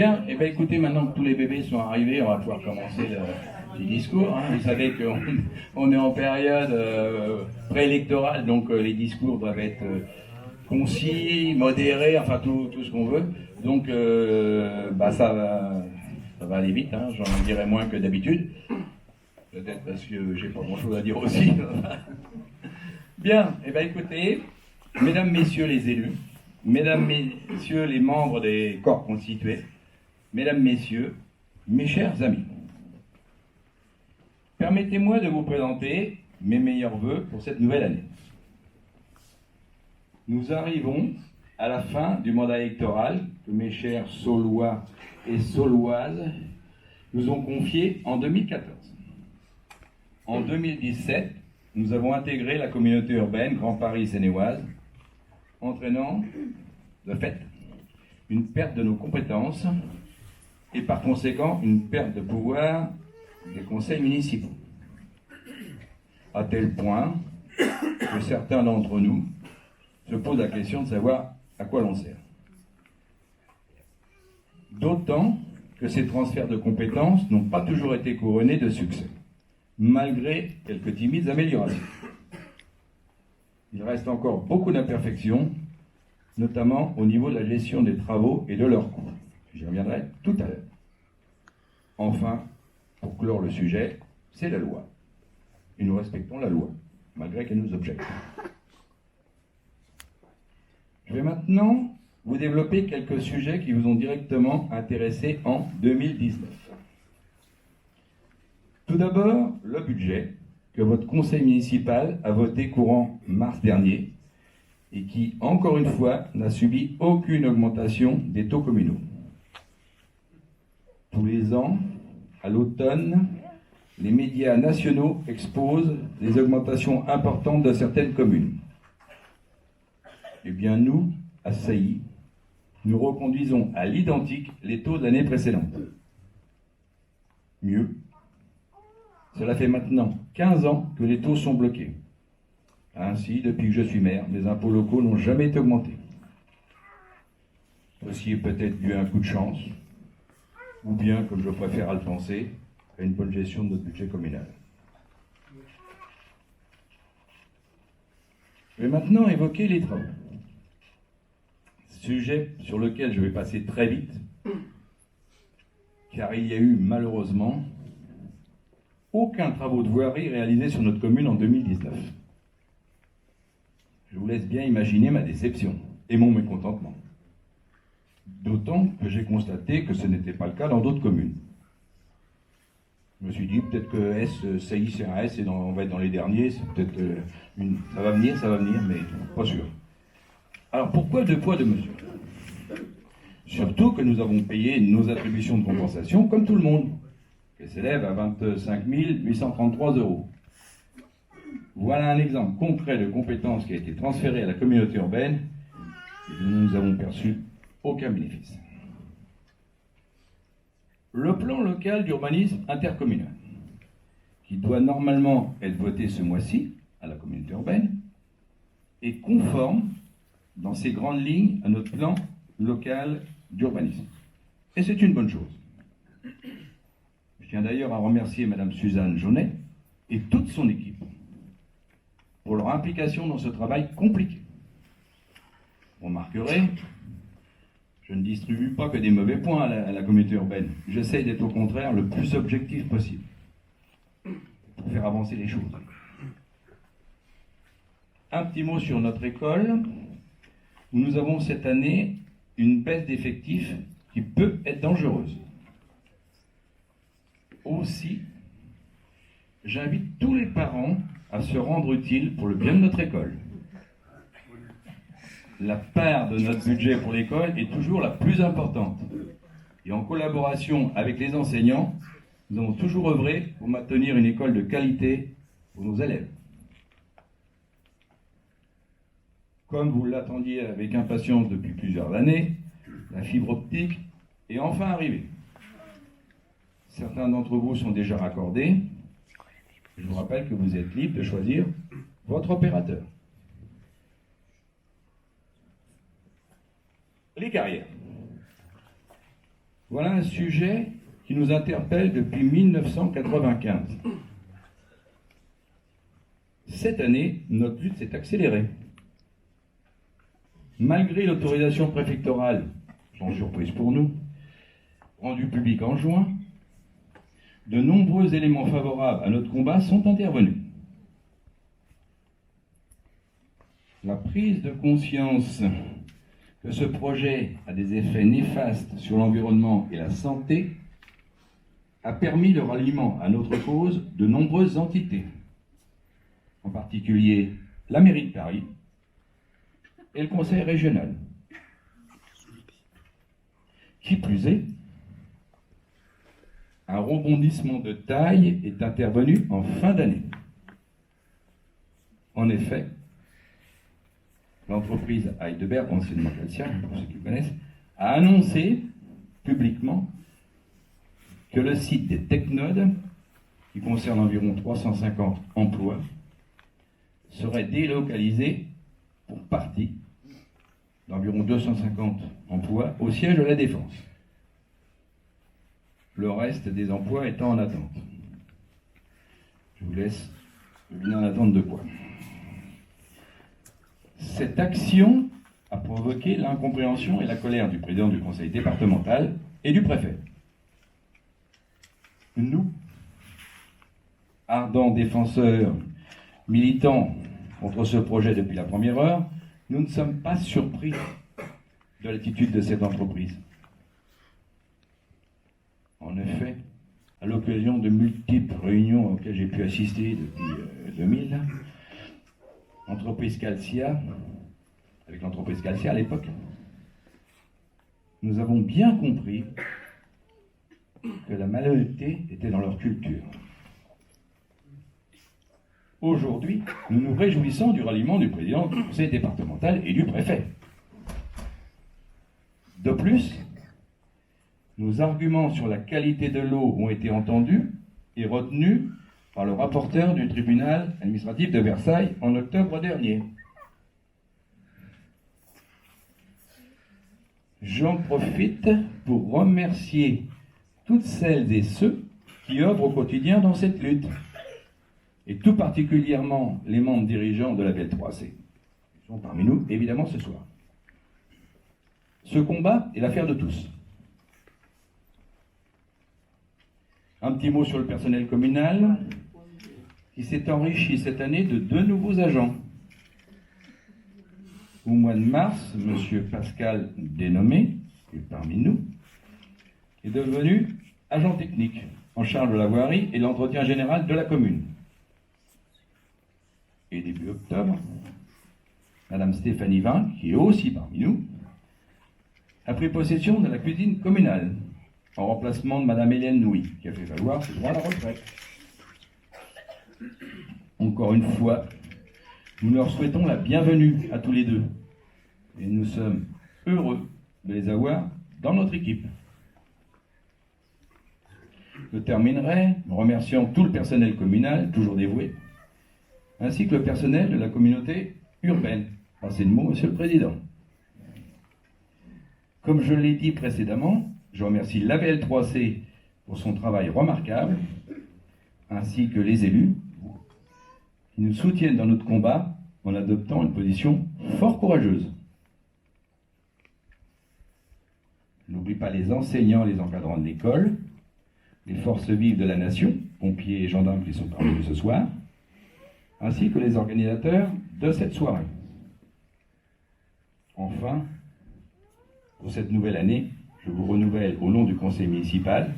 Bien, et bien écoutez, maintenant que tous les bébés sont arrivés, on va pouvoir commencer les discours. Hein. Vous savez qu'on est en période préélectorale, donc les discours doivent être concis, modérés, enfin tout ce qu'on veut. Donc ça va aller vite, hein. J'en dirai moins que d'habitude. Peut-être parce que j'ai pas grand-chose à dire aussi. Bien, et bien écoutez, mesdames, messieurs les élus, mesdames, messieurs les membres des corps constitués, mesdames, messieurs, mes chers amis, permettez-moi de vous présenter mes meilleurs vœux pour cette nouvelle année. Nous arrivons à la fin du mandat électoral que mes chers Saulois et Sauloises nous ont confié en 2014. En 2017, nous avons intégré la communauté urbaine Grand Paris Seine-et-Oise, entraînant, de fait, une perte de nos compétences et par conséquent une perte de pouvoir des conseils municipaux. À tel point que certains d'entre nous se posent la question de savoir à quoi l'on sert. D'autant que ces transferts de compétences n'ont pas toujours été couronnés de succès, malgré quelques timides améliorations. Il reste encore beaucoup d'imperfections, notamment au niveau de la gestion des travaux et de leurs coûts. J'y reviendrai tout à l'heure. Enfin, pour clore le sujet, c'est la loi. Et nous respectons la loi, malgré qu'elle nous objecte. Je vais maintenant vous développer quelques sujets qui vous ont directement intéressé en 2019. Tout d'abord, le budget que votre conseil municipal a voté courant mars dernier et qui, encore une fois, n'a subi aucune augmentation des taux communaux. Tous les ans, à l'automne, les médias nationaux exposent les augmentations importantes de certaines communes. Eh bien, nous, à Sailly, nous reconduisons à l'identique les taux de l'année précédente. Mieux, cela fait maintenant 15 ans que les taux sont bloqués. Ainsi, depuis que je suis maire, les impôts locaux n'ont jamais été augmentés. Ceci est peut-être dû à un coup de chance, ou bien, comme je préfère à le penser, à une bonne gestion de notre budget communal. Je vais maintenant évoquer les travaux. Sujet sur lequel je vais passer très vite, car il y a eu malheureusement aucun travaux de voirie réalisé sur notre commune en 2019. Je vous laisse bien imaginer ma déception et mon mécontentement. D'autant que j'ai constaté que ce n'était pas le cas dans d'autres communes. Je me suis dit peut-être que Sailly, c'est un S et on va être dans les derniers, c'est peut-être ça va venir, mais pas sûr. Alors pourquoi deux poids, deux mesures? Surtout que nous avons payé nos attributions de compensation comme tout le monde, qui s'élève à 25 833 €. Voilà un exemple concret de compétence qui a été transférée à la communauté urbaine et nous n'avons perçu aucun bénéfice. Le plan local d'urbanisme intercommunal, qui doit normalement être voté ce mois-ci à la communauté urbaine, est conforme dans ses grandes lignes à notre plan local d'urbanisme. Et c'est une bonne chose. Je tiens d'ailleurs à remercier Madame Suzanne Jaunet et toute son équipe pour leur implication dans ce travail compliqué. Vous remarquerez, je ne distribue pas que des mauvais points à la communauté urbaine. J'essaie d'être au contraire le plus objectif possible pour faire avancer les choses. Un petit mot sur notre école, où nous avons cette année une baisse d'effectifs qui peut être dangereuse. Aussi, j'invite tous les parents à se rendre utiles pour le bien de notre école. La part de notre budget pour l'école est toujours la plus importante. Et en collaboration avec les enseignants, nous avons toujours œuvré pour maintenir une école de qualité pour nos élèves. Comme vous l'attendiez avec impatience depuis plusieurs années, la fibre optique est enfin arrivée. Certains d'entre vous sont déjà raccordés. Je vous rappelle que vous êtes libre de choisir votre opérateur. Les carrières. Voilà un sujet qui nous interpelle depuis 1995. Cette année, notre lutte s'est accélérée. Malgré l'autorisation préfectorale, sans surprise pour nous, rendue publique en juin, de nombreux éléments favorables à notre combat sont intervenus. La prise de conscience que ce projet a des effets néfastes sur l'environnement et la santé a permis le ralliement à notre cause de nombreuses entités, en particulier la mairie de Paris et le conseil régional. Qui plus est, un rebondissement de taille est intervenu en fin d'année. En effet, l'entreprise Heidelberg, anciennement Calcia, pour ceux qui connaissent, a annoncé publiquement que le site des Technodes, qui concerne environ 350 emplois, serait délocalisé pour partie d'environ 250 emplois au siège de la Défense. Le reste des emplois étant en attente. Je vous laisse deviner en attente de quoi. Cette action a provoqué l'incompréhension et la colère du président du conseil départemental et du préfet. Nous, ardents défenseurs, militants contre ce projet depuis la première heure, nous ne sommes pas surpris de l'attitude de cette entreprise. En effet, à l'occasion de multiples réunions auxquelles j'ai pu assister depuis 2000, l'entreprise Calcia, avec l'entreprise Calcia à l'époque, nous avons bien compris que la malhonnêteté était dans leur culture. Aujourd'hui, nous nous réjouissons du ralliement du président du conseil départemental et du préfet. De plus, nos arguments sur la qualité de l'eau ont été entendus et retenus par le rapporteur du tribunal administratif de Versailles en octobre dernier. J'en profite pour remercier toutes celles et ceux qui œuvrent au quotidien dans cette lutte, et tout particulièrement les membres dirigeants de la BL3C. Ils sont parmi nous, évidemment, ce soir. Ce combat est l'affaire de tous. Un petit mot sur le personnel communal, qui s'est enrichi cette année de 2 nouveaux agents. Au mois de mars, M. Pascal Dénommé, qui est parmi nous, est devenu agent technique en charge de la voirie et de l'entretien général de la commune. Et début octobre, Mme Stéphanie Vin, qui est aussi parmi nous, a pris possession de la cuisine communale, en remplacement de Mme Hélène Nouy, qui a fait valoir ses droits à la retraite. Encore une fois, nous leur souhaitons la bienvenue à tous les deux. Et nous sommes heureux de les avoir dans notre équipe. Je terminerai en remerciant tout le personnel communal, toujours dévoué, ainsi que le personnel de la communauté urbaine. Passez le mot, Monsieur le Président. Comme je l'ai dit précédemment, je remercie l'ABL3C pour son travail remarquable, ainsi que les élus qui nous soutiennent dans notre combat en adoptant une position fort courageuse. Je n'oublie pas les enseignants, les encadrants de l'école, les forces vives de la nation, pompiers et gendarmes qui sont parmi nous ce soir, ainsi que les organisateurs de cette soirée. Enfin, pour cette nouvelle année, je vous renouvelle au nom du conseil municipal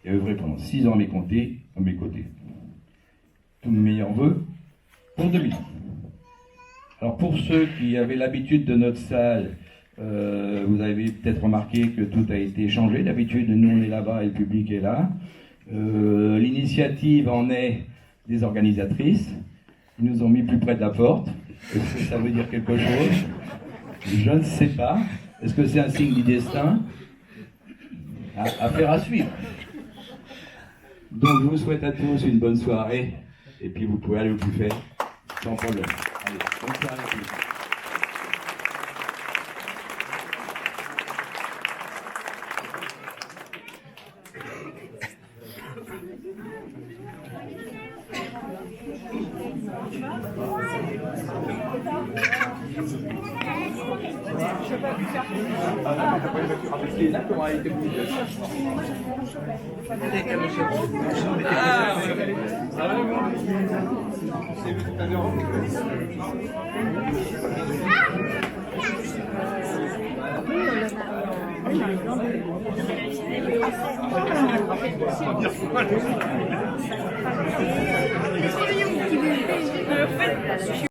et œuvrer pendant 6 ans à mes côtés. Tous mes meilleurs vœux pour 2000. Alors pour ceux qui avaient l'habitude de notre salle, vous avez peut-être remarqué que tout a été changé. D'habitude, nous on est là-bas et le public est là. L'initiative en est des organisatrices. Ils nous ont mis plus près de la porte. Est-ce que ça veut dire quelque chose? Je ne sais pas. Est-ce que c'est un signe du destin? Affaire à suivre. Donc je vous souhaite à tous une bonne soirée. Et puis vous pouvez aller au buffet sans problème. Allez, bonne soirée à tous. Ah,